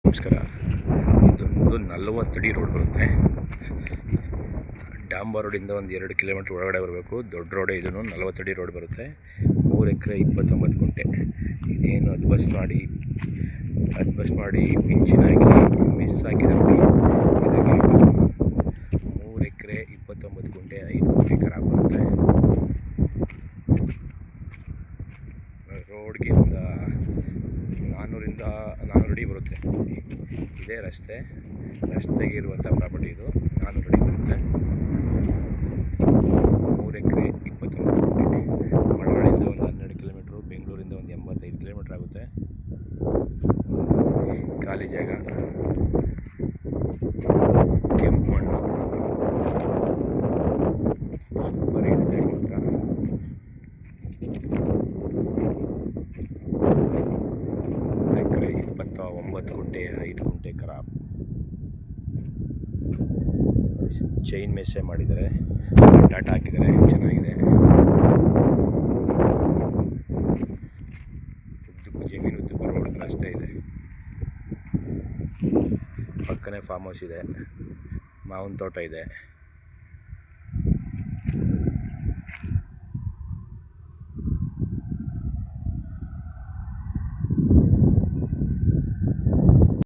ನಮಸ್ಕಾರ. ಇದೊಂದು 40 ಅಡಿ ರೋಡ್ ಬರುತ್ತೆ. ಡಾಂಬರ್ ರೋಡಿಂದ ಒಂದು 2 ಕಿಲೋಮೀಟ್ರ್ ಒಳಗಡೆ ಬರಬೇಕು. ದೊಡ್ಡ ರೋಡೇ ಇದನ್ನು. 40 ಅಡಿ ರೋಡ್ ಬರುತ್ತೆ. 3 ಎಕರೆ 29 ಗುಂಟೆ. ಇದೇನು ಅದು ಬಸ್ ಮಾಡಿ ಪಿಂಚಿನ ಹಾಕಿ ಮಿಸ್ ಹಾಕಿದ ನೋಡಿ. ಇದಕ್ಕೆ 3 ಎಕರೆ 29 ಗುಂಟೆ 5 ಗುಂಟೆ ಖರಾಬ್ ಬರುತ್ತೆ. ರೋಡ್ಗೆ ಒಂದು 400 ಅಡಿ ಬರುತ್ತೆ. ಇದೇ ರಸ್ತೆಗೆ ಇರುವಂಥ ಪ್ರಾಪರ್ಟಿ ಇದು. 400 ಅಡಿ ಬರುತ್ತೆ. 3 ಎಕರೆ 29 ಗುಂಟೆ. ಮಳವಳ್ಳಿಯಿಂದ ಒಂದು 12 ಕಿಲೋಮೀಟ್ರು, ಬೆಂಗಳೂರಿಂದ ಒಂದು 85 ಕಿಲೋಮೀಟ್ರ್ ಆಗುತ್ತೆ. ಖಾಲಿ ಜಾಗ, ಕೆಂಪು ಮಣ್ಣು, ಸೂಪರ್ ಇದೆ ಮಾತ್ರ. ಎಕರೆ 29 ಗುಂಟೆ 5 ಗುಂಟೆ ಖರಾಬ್. ಚೈನ್ ಮೆಸ್ಸೆ ಮಾಡಿದ್ದಾರೆ, ಡಾಟಾ ಹಾಕಿದ್ದಾರೆ, ಚೆನ್ನಾಗಿದೆ. ಜಮೀನು ಉದ್ದಕ್ಕೂ ರೋಡ್ ರಸ್ತೆ ಇದೆ. ಪಕ್ಕನೇ ಫಾರ್ಮ್ ಹೌಸ್ ಇದೆ, ಮಾವಿನ ತೋಟ ಇದೆ.